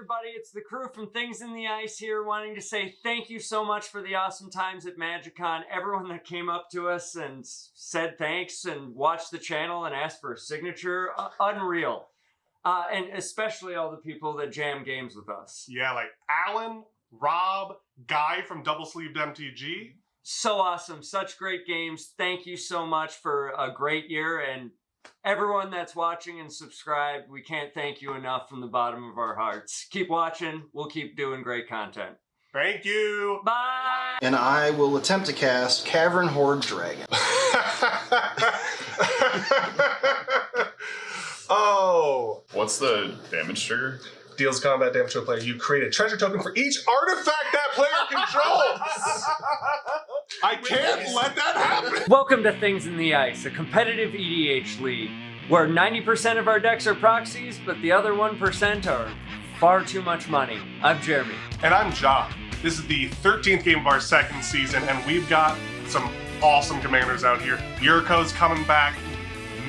everybody, it's the crew from Things in the Ice here, wanting to say thank you so much for the awesome times at MagicCon. Everyone that came up to us and said thanks and watched the channel and asked for a signature, unreal. And especially all the people that jam games with us. Yeah, like Alan, Rob, Guy from Double Sleeved MTG. So awesome, such great games. Thank you so much for a great year, and everyone that's watching and subscribed, we can't thank you enough from the bottom of our hearts. Keep watching. We'll keep doing great content. Thank you. Bye. And I will attempt to cast Cavern Horde Dragon. Oh. What's the damage trigger? Deals combat damage to a player. You create a treasure token for each artifact that player controls. I can't let that happen. Welcome to Things in the Ice, a competitive EDH league where 90% of our decks are proxies, but the other 1% are far too much money. I'm Jeremy. And I'm John. This is the 13th game of our second season, and we've got some awesome commanders out here. YURIKO's coming back.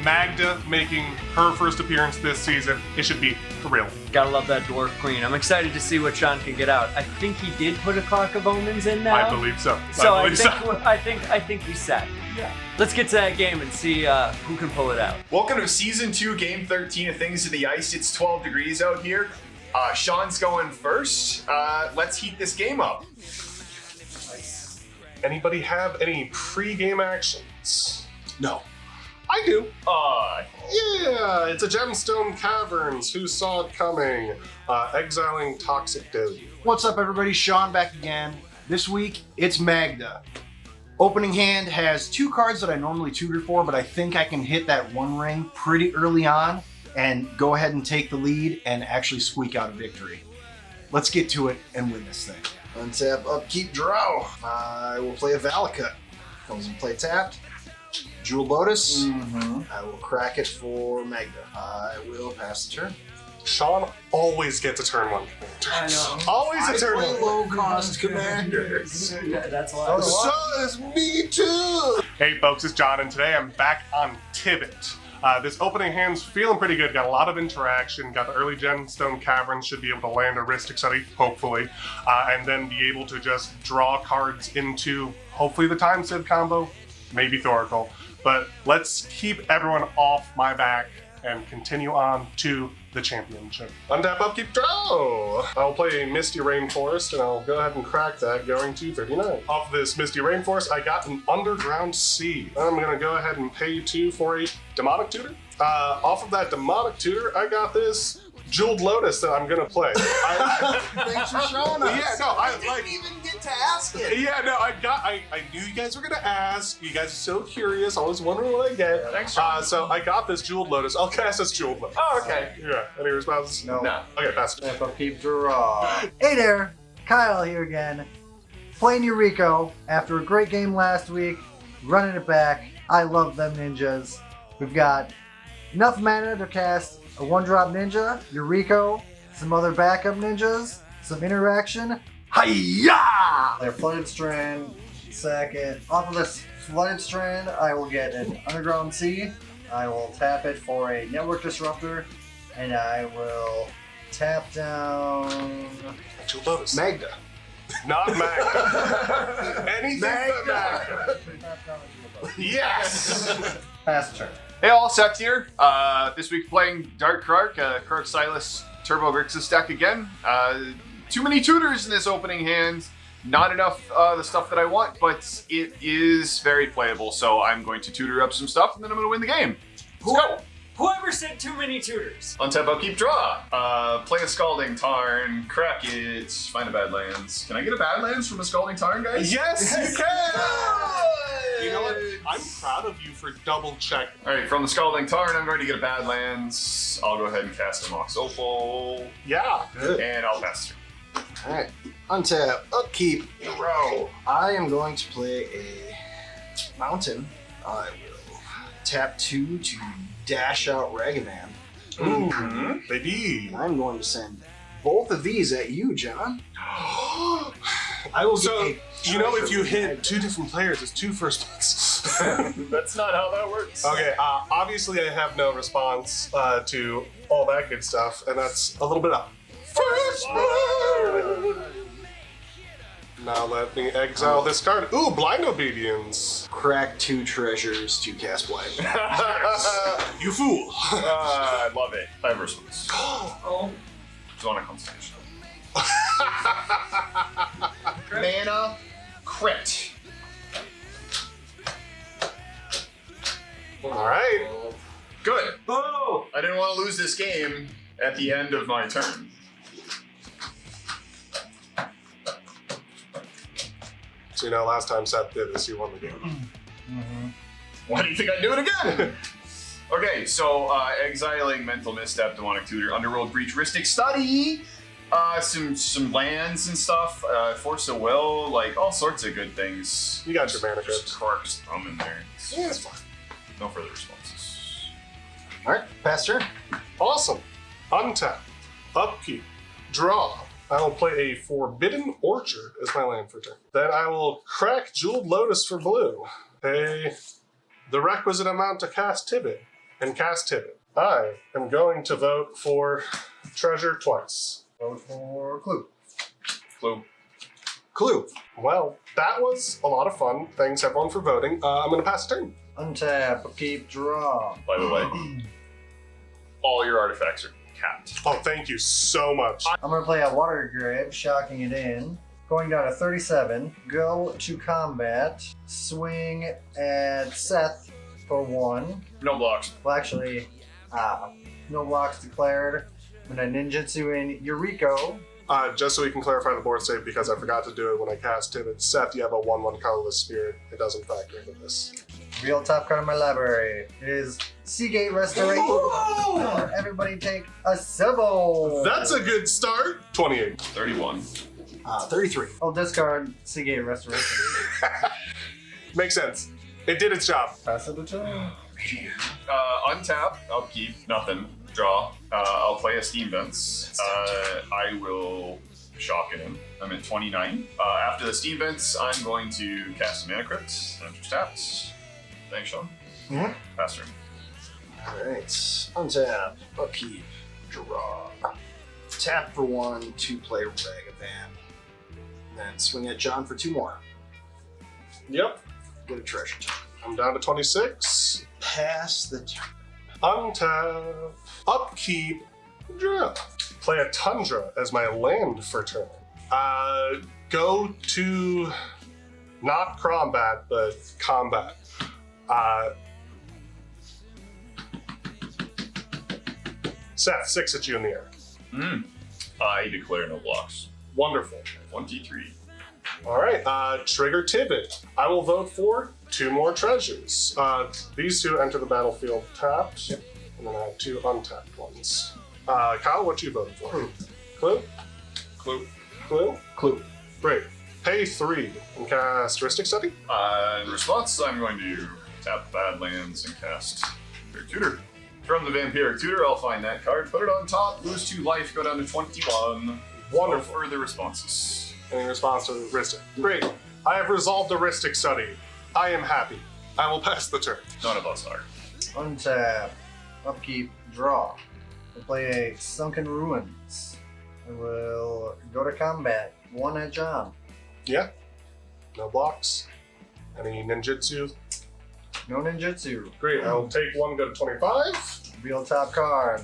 MAGDA making her first appearance this season. It should be thrilling. Gotta love that Dwarf Queen. I'm excited to see what Shaun can get out. I think he did put a Clock of Omens in now. I believe so. I think he's set. Yeah. Let's get to that game and see who can pull it out. Welcome to Season 2, Game 13 of Things in the Ice. It's 12 degrees out here. Shaun's going first. Let's heat this game up. Nice. Anybody have any pre-game actions? No. I do. Yeah. It's a Gemstone Caverns. Who saw it coming? Exiling Toxic Deluge. What's up, everybody? Shaun back again. This week, it's Magda. Opening hand has two cards that I normally tutor for, but I think I can hit that one ring pretty early on and go ahead and take the lead and actually squeak out a victory. Let's get to it and win this thing. Untap, upkeep, draw. I will play a Valakut. Comes and play tapped. Jewel Lotus. I will crack it for Magda. I will pass the turn. Shaun always gets a turn one. I know. Always a turn one. low cost commanders. That's why. So is me too. Hey folks, it's John, and today I'm back on TIVIT. This opening hand's feeling pretty good. Got a lot of interaction. Got the early Gemstone Caverns. Should be able to land a Rhystic Study, hopefully. And then be able to just draw cards into, hopefully, the Time Civ combo. Maybe Thoracle. But let's keep everyone off my back and continue on to the championship. Untap, upkeep, draw! I'll play Misty Rainforest, and I'll go ahead and crack that, going to 39. Off this Misty Rainforest, I got an Underground Sea. I'm gonna go ahead and pay 2 for a Demonic Tutor. Off of that Demonic Tutor, I got this Jeweled Lotus that I'm gonna play. Thanks for showing us. Yeah, no, I like. didn't even get to ask it. Yeah, no, I knew you guys were gonna ask. You guys are so curious, always wondering what I get. Thanks, So I got this Jeweled Lotus. I'll cast this Jeweled Lotus. Oh, okay. Yeah. Any responses? No. Okay, pass it. Upkeep, draw. Hey there, Kyle here again. Playing YURIKO after a great game last week, running it back. I love them ninjas. We've got enough mana to cast a 1-drop ninja, YURIKO, some other backup ninjas, some interaction. Hi-ya! Their Flooded Strand, second. Off of this Flooded Strand, I will get an Underground Sea. I will tap it for a Network Disruptor, and I will tap down Jeweled Lotus. Magda. Not Magda. Anything but Magda. Yes! pass turn. Hey all, Seth here. This week playing Dark KRARK, KRARK SILAS Turbo Grixis deck again. Too many tutors in this opening hand. Not enough the stuff that I want, but it is very playable. So I'm going to tutor up some stuff and then I'm going to win the game. Let's go. Whoever said too many tutors? Untap, upkeep, draw. Play a Scalding Tarn, crack it, find a Badlands. Can I get a Badlands from a Scalding Tarn, guys? Yes, you can! You know what? I'm proud of you for double checking. Alright, from the Scalding Tarn, I'm going to get a Badlands. I'll go ahead and cast a Mox Opal. Yeah. Good. And I'll pass through. Alright. Untap, upkeep, draw. I am going to play a mountain. I will tap 2 to dash out Ragavan. Ooh, baby. I'm going to send both of these at you, John. I will So, get a you know, if you treasure hit 2 different players, it's 2 first ones. That's not how that works. Okay, obviously I have no response to all that good stuff, and that's a little bit of first Now let me exile this card. Ooh, Blind Obedience. Crack 2 treasures to cast blind. You fool. I love it. I have response. Oh. Zona Constellation. Mana crit. All right. Good. Oh! I didn't want to lose this game at the end of my turn. So last time Seth did this, you won the game. Why do you think I'd do it again? Okay, so exiling Mental Misstep, Demonic Tutor, Underworld Breach, Ristic Study, some lands and stuff, Force of Will, like all sorts of good things. You got your mana Just crypt. Clark's thumb in there. Yeah, it's fine. No further responses. All right, pass turn. Awesome. Untap. Upkeep. Draw. I will play a Forbidden Orchard as my land for turn. Then I will crack Jeweled Lotus for blue. Pay the requisite amount to cast TIVIT. And cast TIVIT. I am going to vote for Treasure twice. Vote for Clue. Clue. Clue. Well, that was a lot of fun. Thanks everyone for voting. I'm going to pass the turn. Untap, upkeep, draw. By the way, all your artifacts are capped. Oh, thank you so much. I'm gonna play a Water Grave, shocking it in. Going down to 37. Go to combat. Swing at Seth for 1. No blocks. Well, actually, no blocks declared. I'm gonna ninjutsu in YURIKO. Just so we can clarify the board state, because I forgot to do it when I cast TIVIT. Seth, you have a 1/1 colorless spirit. It doesn't factor into this. Real top card of my library is Seagate Restoration. Everybody take a civil. That's a good start. 28. 31. 33. I'll discard Seagate Restoration. Makes sense. It did its job. Pass it to turn. Untap, upkeep, nothing. Draw. I'll play a Steam Vents. I will shock it in. I'm at 29. After the Steam Vents, I'm going to cast a Mana Crypt. Enter stats. Thanks, Shaun. Mhm. Pass turn. All right. Untap, upkeep, draw. Tap for 1 to play Ragavan. Then swing at John for 2 more. Yep. Get a treasure. I'm down to 26. Pass the turn. Untap. Upkeep. Draw. Play a Tundra as my land for turn. Go to not Combat, but Combat. Seth, 6 at you in the air. I declare no blocks. Wonderful. 23. All right, trigger TIVIT. I will vote for 2 more treasures. These 2 enter the battlefield tapped, and then I have 2 untapped ones. Kyle, what you voting for? Clue? Clue. Clue? Clue. Great. Pay 3 and cast Ristic Study. In response, I'm going to tap the Badlands and cast Vampiric Tutor. From the Vampiric Tutor, I'll find that card, put it on top, lose 2 life, go down to 21. Wonderful. No further responses. In response to the Ristic. Great. I have resolved the Ristic Study. I am happy. I will pass the turn. None of us are. Untap, upkeep, draw. We'll play a Sunken Ruins. I will go to combat. 1 at John. Yeah. No blocks. Any ninjutsu? No ninjutsu. Great. I will take 1, go to 25. Real top card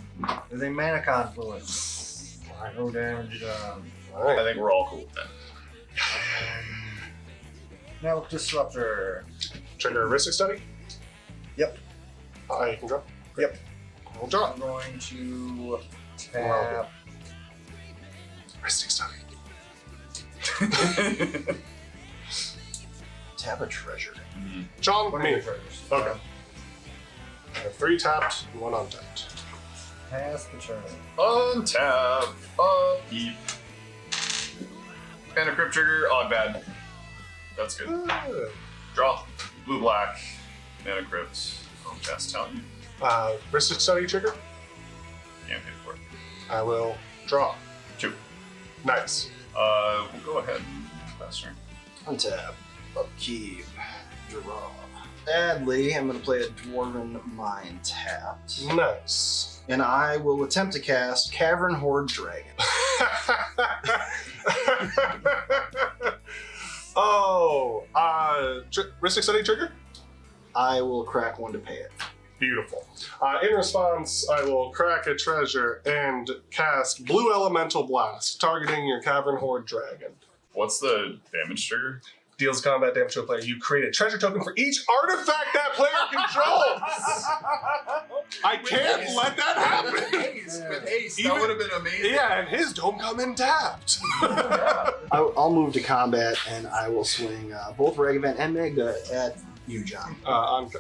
is a Mana Confluence. No damage done. All right. I think we're all cool with that. Now Disruptor. Trigger Ristic Study. Yep. You can draw. Yep. I'll draw. I'm going to tap. Ristic Study. Tap a treasure. John, One me. of your treasures. Okay. I have 3 tapped and 1 untapped. Pass the turn. Untap, upkeep. Mana Crypt trigger, odd bad. That's good. Draw. Blue black. Mana Crypt. I'll cast Talon. Ristic Study trigger. Can't pay for it. I will draw. 2. Nice. We'll go ahead and pass turn. Untap, upkeep, draw. Sadly, I'm going to play a Dwarven Mine tapped. Nice. And I will attempt to cast Cavern Horde Dragon. Ristic Study trigger? I will crack one to pay it. Beautiful. In response, I will crack a treasure and cast Blue Elemental Blast, targeting your Cavern Horde Dragon. What's the damage trigger? Deals combat damage to a player. You create a treasure token for each artifact that player controls. I can't let that happen. With haste, Even- that would have been amazing. Yeah, and his don't come in tapped. I'll move to combat and I will swing both Ragavan and Magda at you, John. On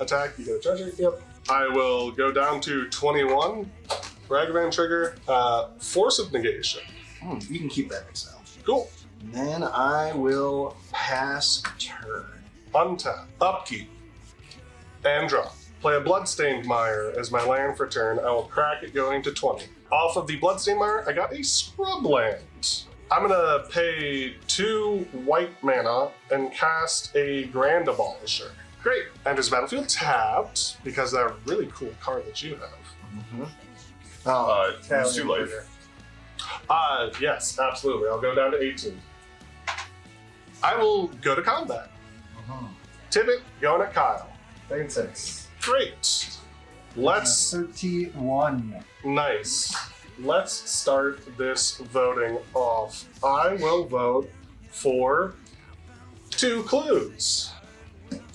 attack, you get a treasure. Yep. I will go down to 21. Ragavan trigger. Force of negation. You can keep that exile. Cool. And then I will pass turn. Untap. Upkeep. And draw. Play a Bloodstained Mire as my land for turn. I will crack it going to 20. Off of the Bloodstained Mire, I got a Scrub Land. I'm gonna pay 2 white mana and cast a Grand Abolisher. Great. Enters battlefield tapped because of that really cool card that you have. Lose 2 life. Yes, absolutely. I'll go down to 18. I will go to combat. TIVIT going at Kyle. 36. Great. Let's 31. Nice. Let's start this voting off. I will vote for 2 clues.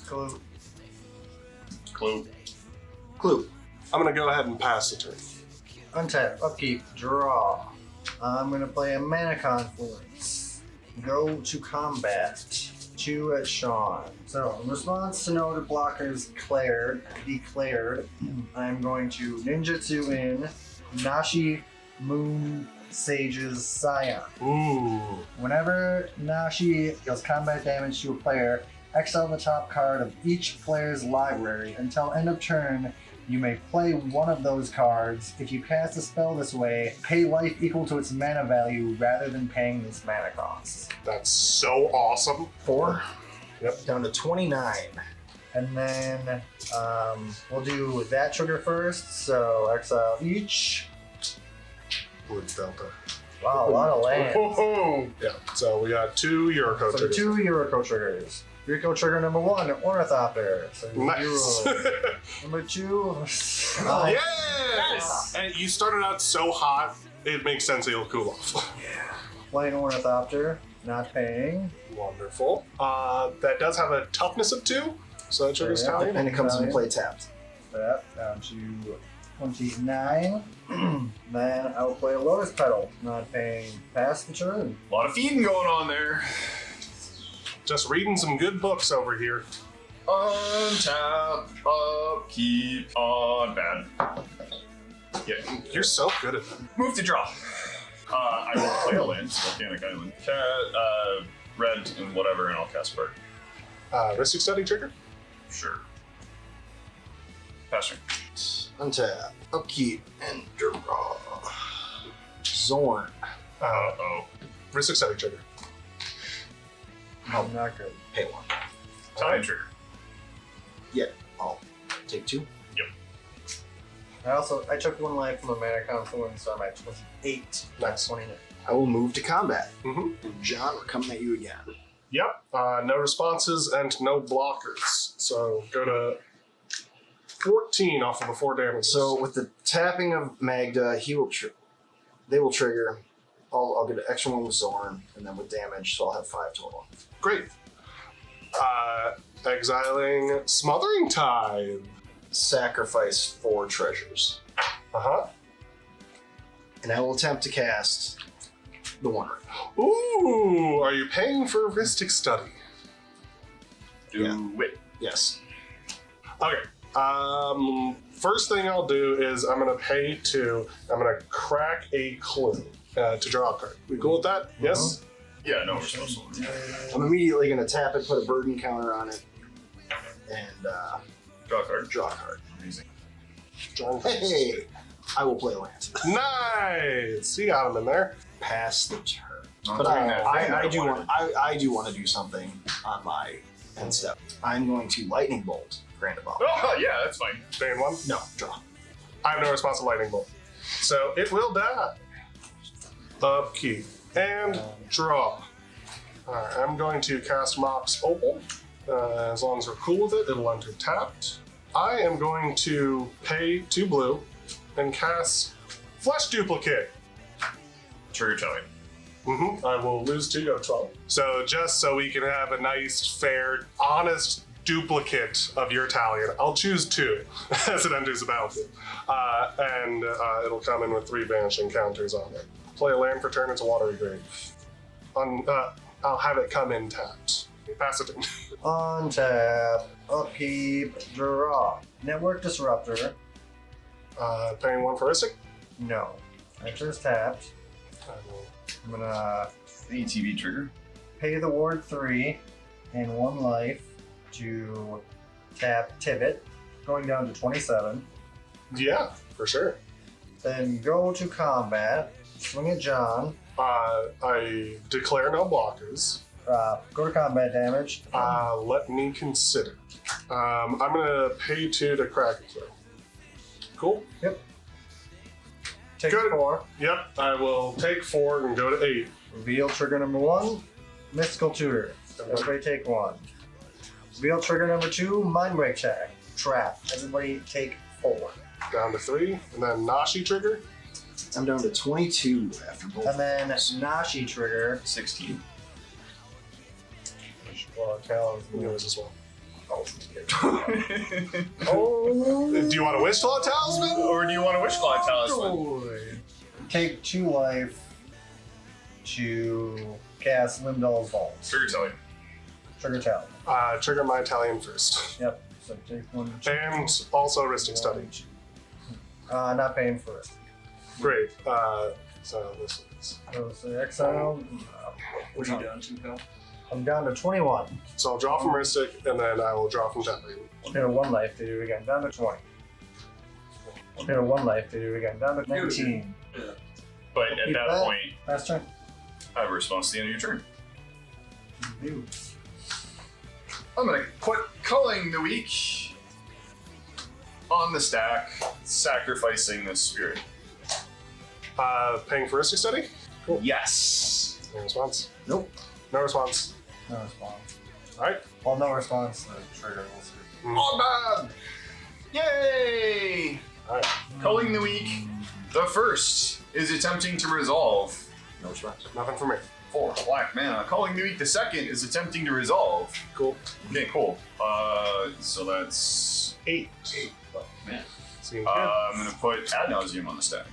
Clue. Clue. I'm gonna go ahead and pass the turn. Untap, upkeep, draw. I'm gonna play a Mana Confluence. Go to combat. 2 at Shaun. So, in response to noted blockers declared, I'm going to ninjutsu in Nashi Moon Sage's Scion. Ooh. Whenever Nashi deals combat damage to a player, exile the top card of each player's library. Until end of turn, you may play one of those cards. If you cast a spell this way, pay life equal to its mana value rather than paying this mana cost. That's so awesome. 4. Yep. Down to 29. And then we'll do that trigger first. So exile each. Wood Delta. Wow, a lot of land. Oh, yeah. So we got 2 Yuriko So triggers. 2 Yuriko triggers. Yuriko trigger number 1, Ornithopter. So Nice. 0. Number 2. Yes! And you started out so hot, it makes sense that you'll cool off. Playing Ornithopter, not paying. Wonderful. That does have a toughness of 2, so that triggers Yeah. Italian. And it comes into play tapped. That down to 29. Then I'll play a Lotus Petal, not paying. Pass the turn. A lot of feeding going on there. Just reading some good books over here. Untap, upkeep, on bad. Yeah. You're so good at that. Move to draw. I will play a land, Volcanic Island. Red and whatever, and I'll cast Spark. Ristic Study trigger? Sure. Pass turn. Untap. Upkeep. And draw. Zorn. Uh-oh. Ristic Study trigger. Oh, not good. Pay 1. Time trigger. I'll take 2. I took 1 life from a Mana Confluence, so I'm at 28. Nice. 29. I will move to combat. Mm-hmm. And John, we're coming at you again. Yep. No responses and no blockers. So go to 14 off of the 4 damage. So with the tapping of Magda, they will trigger. I'll get an extra 1 with Zorn, and then with damage, so I'll have 5 total. Great. Exiling Smothering Tide. Sacrifice 4 treasures. Uh-huh. And I will attempt to cast the 1 ring. Ooh, are you paying for Ristic Study? Do it. Yes. Okay. First thing I'll do is I'm gonna pay 2. I'm gonna crack a clue to draw a card. We cool with that? Yes? Yeah, no response. I'm immediately going to tap it, put a burden counter on it, and Draw a card. draw a card. Amazing. Drawing. Hey! I will play land. Nice! You got him in there. Pass the turn. I'm But doing that thing that I do wanted. I do want to do something on my end step. I'm going to lightning bolt Grand Abolish. Oh, yeah, that's fine. Bane 1. No, draw. I have no response to Lightning Bolt. So it will die. Upkeep. And draw. Alright, I'm going to cast Mox Opal. As long as we're cool with it, it'll enter tapped. I am going to pay 2 blue and cast Flesh Duplicate. Trigger telling. I will lose 2, go to 12. So just so we can have a nice, fair, honest duplicate of your Talion, I'll choose 2 as it enters the battlefield. And it'll come in with 3 vanishing counters on it. Play a land for turn, it's a watery grave. I'll have it come in tapped. Pass it in. Untap, upkeep, draw. Network Disruptor. Paying 1 for Isaac. No. Enters tapped. I will. I'm gonna ATV trigger. pay the ward 3 and 1 life to tap TIVIT, going down to 27. Yeah, for sure. Then go to combat, swing at John, I declare no blockers. go to combat damage. Let me consider. I'm gonna pay 2 to crack it through. Cool. Take good. 4. Yep. I will take 4 and go to 8. Reveal trigger number 1, Mystical Tutor. Everybody take 1. Reveal trigger number 2, Mind Break check. Trap. Everybody take 4. Down to 3, and then Nashi trigger. I'm down to 22 after both. And then Nashi trigger. 16. Well, tells Yours as well. Oh, Do you want a Wish Claw Talisman? Or do you want a Wish Claw Talisman? take 2 life to cast Limdol's Vault. Trigger telling. Trigger talent. Trigger my Italian first. Yep. So take 1. And also Ristic Study. Not paying first. Great. So this is. So exile. What are you doing to, Phil? I'm down to 21. So I'll draw from Ristic, and then I will draw from Tapping. Okay, 1 life to do it again. Down to 20. Okay, 1 life to do it again. Down to 19. But at Keep that that. point, Last turn. I have a response to the end of your turn. You. I'm gonna put Culling the Weak on the stack, sacrificing the spirit. Paying for Ristic Study? Cool. Yes. No response. Nope. No response. No response. Alright. Well, no response. The trigger will see. Oh man! Yay! Alright. Culling the Weak, the first, is attempting to resolve. No response. Nothing for me. 4 black mana. Culling the Weak, the second, is attempting to resolve. Cool. Okay, cool. So that's 8. 8. Man. Seems good. I'm gonna put Ad Nauseam on the stack.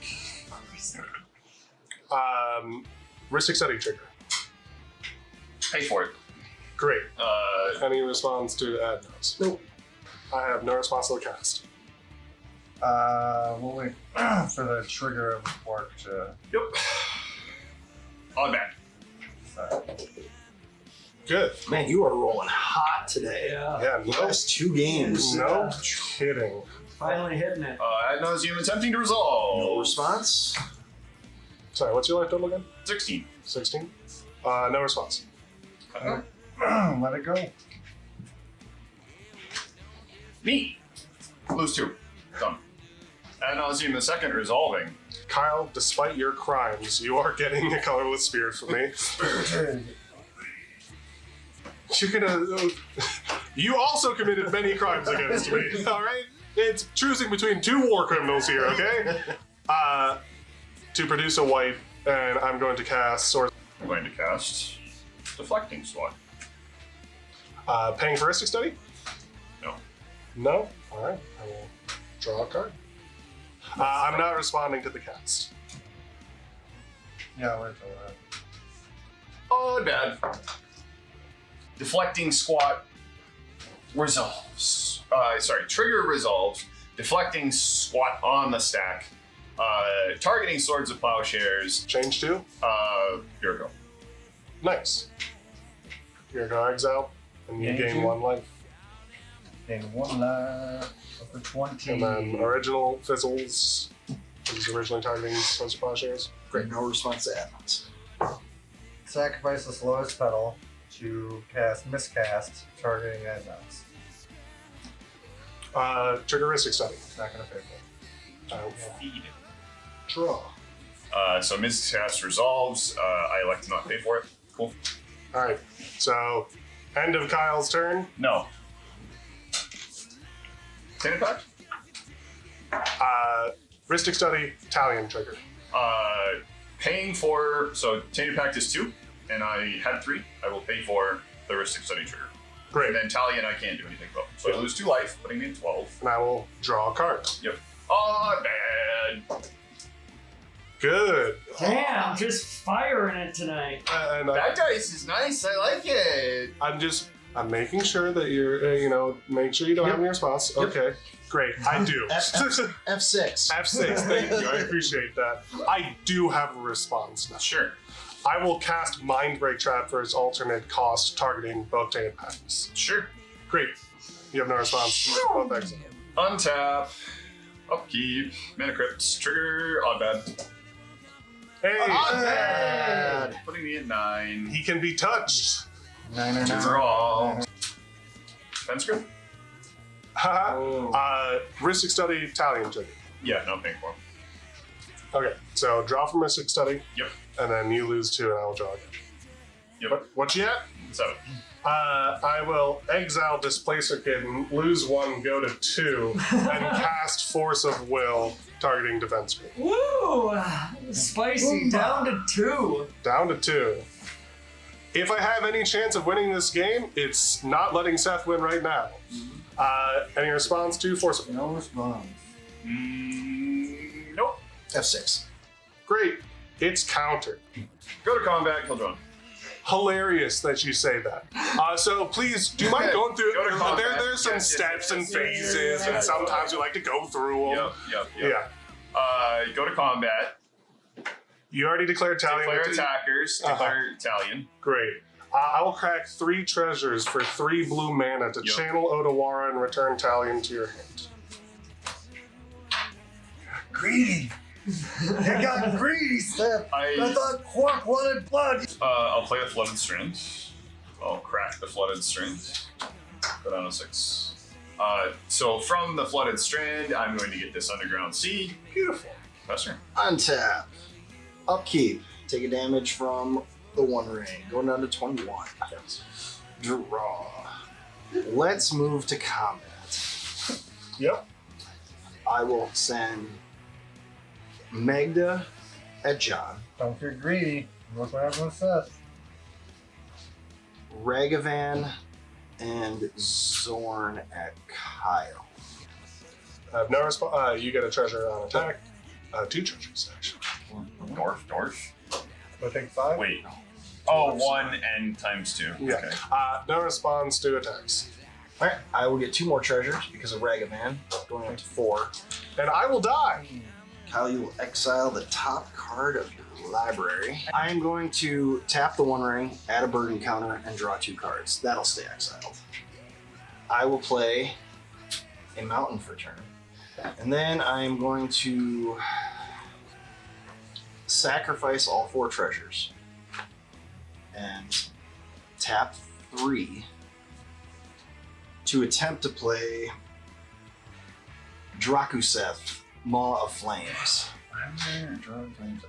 Ristic Study trigger. Pay for it. Great. Any response to Adnos? Nope. I have no response to the cast. We'll wait for the trigger of work to. Yep. On back. Good. Man, you are rolling hot today. Yeah, no, Last 2 games. no kidding. Finally hitting it. Ad Nauseam attempting to resolve. No response. Sorry, what's your life total again? 16. 16? No response. Let it go. Neat. Lose 2. Done. Ad Nauseam the second resolving. Kyle, despite your crimes, you are getting a colorless spirit from me. You're gonna. You also committed many crimes against me, alright? It's choosing between 2 war criminals here, okay? To produce a white, and I'm going to cast Source. I'm going to cast Deflecting Swat. Paying for Ristic Study? No. No? Alright, I will draw a card. I'm not responding to the cast. Yeah, wait till that. Oh, bad. Deflecting Squat resolves. Trigger resolves. Deflecting Squat on the stack. Targeting Swords of Plowshares. Change to? YURIKO. Nice. YURIKO exile, and you gain 1 life. Gain 1 life for 20. And then original fizzles. Is originally targeting Swords of Plowshares. Great. No response to Adnos. Sacrifice the slowest pedal to cast Miscast, targeting Adnos. Trigger Ristic Study. Not gonna pay for it. Feed. Draw. So Miscast resolves. I elect to not pay for it. Cool. Alright, so End of Kyle's turn. No. Standard pack? Ristic Study, Italian trigger. Paying for, so Tainted Pact is 2, and I had 3. I will pay for the Ristic Study trigger. Great. And then Talion I can't do anything about. So I lose 2 life, putting me at 12. And I will draw a card. Yep. Oh, bad. Good. Damn, just firing it tonight. And That dice is nice. I like it. I'm making sure that you're, make sure you don't have any response. Yep. Okay. Great. I do. F6. F6. Thank you. I appreciate that. I do have a response now. Sure. I will cast Mind Break Trap for its alternate cost, targeting both Tainted Pacts. Sure. Great. You have no response. Both exit. Untap. Upkeep. Mana Crypt. Trigger. Odd bad. Hey! Bad. Putting me at 9. He can be touched. 9 Draw. Fence Grip? Haha. Ristic Study, Italian trigger. Yeah, no, I'm paying for him. Okay, so draw from Mystic Study. Yep. And then you lose 2 and I will draw again. Yep. What you at? 7. I will exile Displacer Kitten, lose 1, go to 2, and cast Force of Will, targeting Defense Group. Woo! Spicy, down to 2. Down to 2. If I have any chance of winning this game, it's not letting Seth win right now. Any response to Force of Will? No response. Nope. F6. Great. It's countered. Go to combat, kill drone. Hilarious that you say that. So please, do you mind going through? Go to combat. There's some Yes, steps and yes, phases, and sometimes we like to go through them. Yep. Yeah. Go to combat. You already declared Italian. Declare attackers. Declare Italian. Great. I will crack 3 treasures for 3 blue mana to Yep. channel Odawara and return Talion to your hand. Greedy. You got greedy, Seth. I thought Quark wanted blood. I'll play a Flooded Strand. I'll crack the Flooded Strand. Go down to 6. So from the Flooded Strand, I'm going to get this Underground Sea. Beautiful. Professor. Untap. Upkeep. Take a damage from the 1 ring. Going down to 21. Draw. Let's move to combat. Yep. I will send Magda at John. Don't get greedy. Look what happened with Seth. Ragavan and Zorn at Kyle. I have no response. You get a treasure on attack. 2 treasures, actually. Dwarf. I think 5. Wait. Oh, 1 and times 2. Yeah. Okay. No response to attacks. Alright, I will get 2 more treasures because of Ragavan, going up to 4. And I will die. Kyle, you will exile the top card of your library. I am going to tap the 1 ring, add a burden counter, and draw 2 cards. That'll stay exiled. I will play a mountain for turn. And then I am going to sacrifice all 4 treasures and tap 3 to attempt to play Drakuseth, Maw of Flames.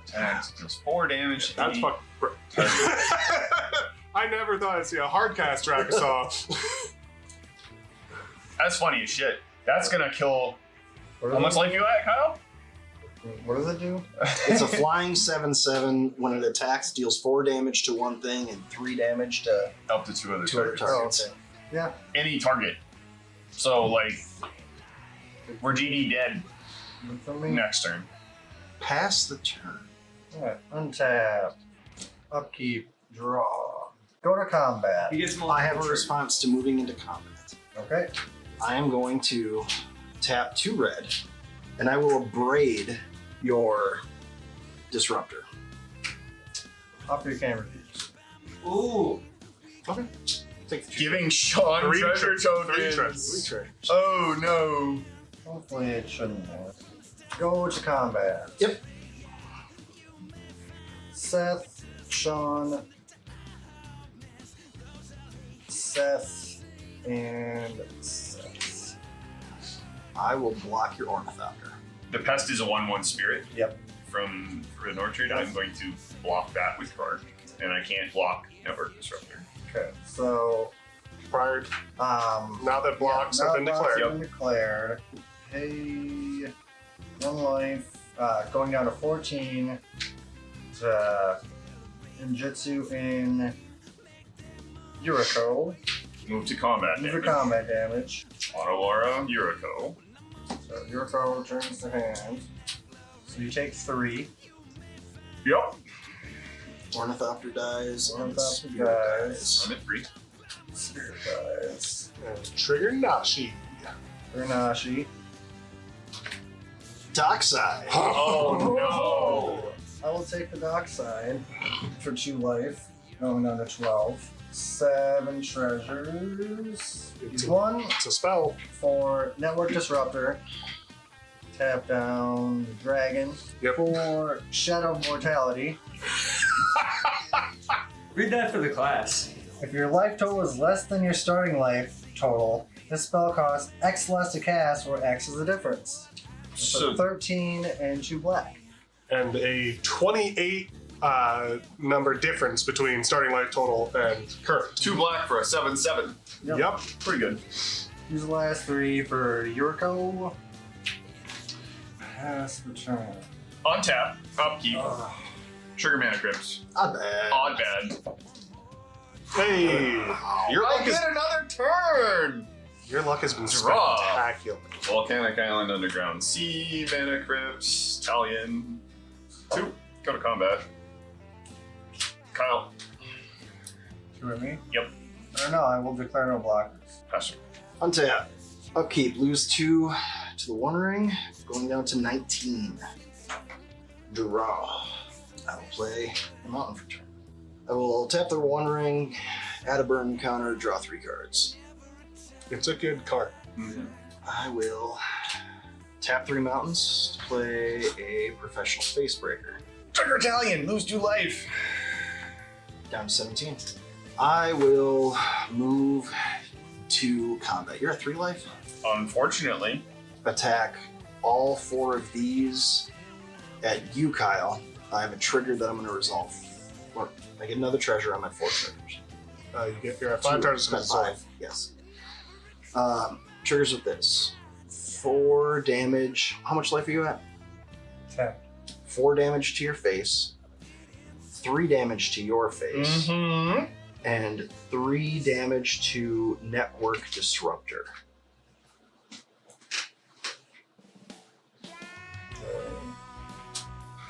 Attacks. Does 4 damage. That's fucking. I never thought I'd see a hardcast Dracosaw. That's funny as shit. That's gonna kill. How much life you at, Kyle? What does it do? It's a flying 7/7. When it attacks, deals 4 damage to one thing and 3 damage to Up to 2 other 2 other targets. targets. Yeah. Any target. So, like, we're GD dead Good for me. next turn. Pass the turn. Alright. Untap. Upkeep. Draw. Go to combat. He gets I have a response to moving into combat. Okay. I am going to tap 2 red, and I will abrade your disruptor. Up your camera features. Ooh. Okay. Take the Giving Shaun 3 treasure tokens. 3 treasures. Oh no. Hopefully it shouldn't work. Go to combat. Yep. Seth, Shaun, Seth, and Seth. I will block your Ornithopter. The pest is a 1/1 spirit. Yep. From Red Orchard. I'm going to block that with KRARK. And I can't block Network Disruptor. Okay, so prior, now that blocks have been declared. Been declared. Hey, 1 life, going down to 14 to Ninjutsu in YURIKO. Move to combat Move for damage. combat damage. Monowara, YURIKO. So YURIKO returns to hand. So you take 3. Yep. Ornithopter dies. and Ornithopter Spirit dies. I'm at 3. Spirit dies. And trigger Nashi. Urnashi. Dockside. Oh I will take the dock side for 2 life, going down to 12. 7 treasures. Use 1 It's a spell. for Network Disruptor. Tap down the dragon. Yep. For Shadow Mortality. Read that for the class. If your life total is less than your starting life total, this spell costs X less to cast, where X is the difference. So So 13 and 2 black. And a 28 number difference between starting life total and current. 2 black for a 7/7. Yep. Pretty good. Use the last 3 for YURIKO. Pass the turn. Untap, upkeep, trigger mana crypt. Not bad. Odd bad. Hey, your I luck is get another turn! your luck has been Draw. spectacular. Volcanic Island, Underground Sea, Mana Crypt, Stallion. 2. Go to combat. Kyle. 2 at me? Yep. Or no, I will declare no blockers. Pass. Untap. Upkeep. Lose 2 to the 1 ring. Going down to 19. Draw. I will play a mountain for turn. I will tap the 1 ring, add a burn counter, draw 3 cards. It's a good card. I will tap 3 mountains to play a professional facebreaker. Trigger Italian, lose 2 life. Down to 17. I will move to combat. You're at 3 life. Unfortunately, Attack all 4 of these at you, Kyle. I have a trigger that I'm going to resolve. Or I get another treasure. I'm at 4 triggers. You're at 5 charges I'm to at 5. Yes. Triggers with this. 4 damage. How much life are you at? 10. 4 damage to your face. 3 damage to your face. And 3 damage to Network Disruptor.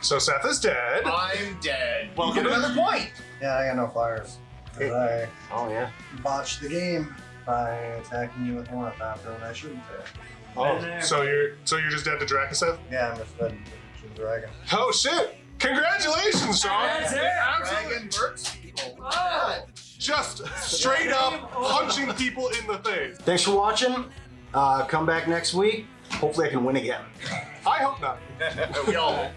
So Seth is dead. I'm dead. Well, You get another point! Yeah, I got no flyers. 'Cause I Oh, yeah. botched the game by attacking you with Ornithopter when I shouldn't have. Oh, so you're just dead to Dracoseth? Yeah, I'm just dead to the dragon. Oh shit! Congratulations, Shaun! That's it. Dragon burps people. Oh. Just straight up punching people in the face. Thanks for watching. Come back next week. Hopefully I can win again. I hope not. We all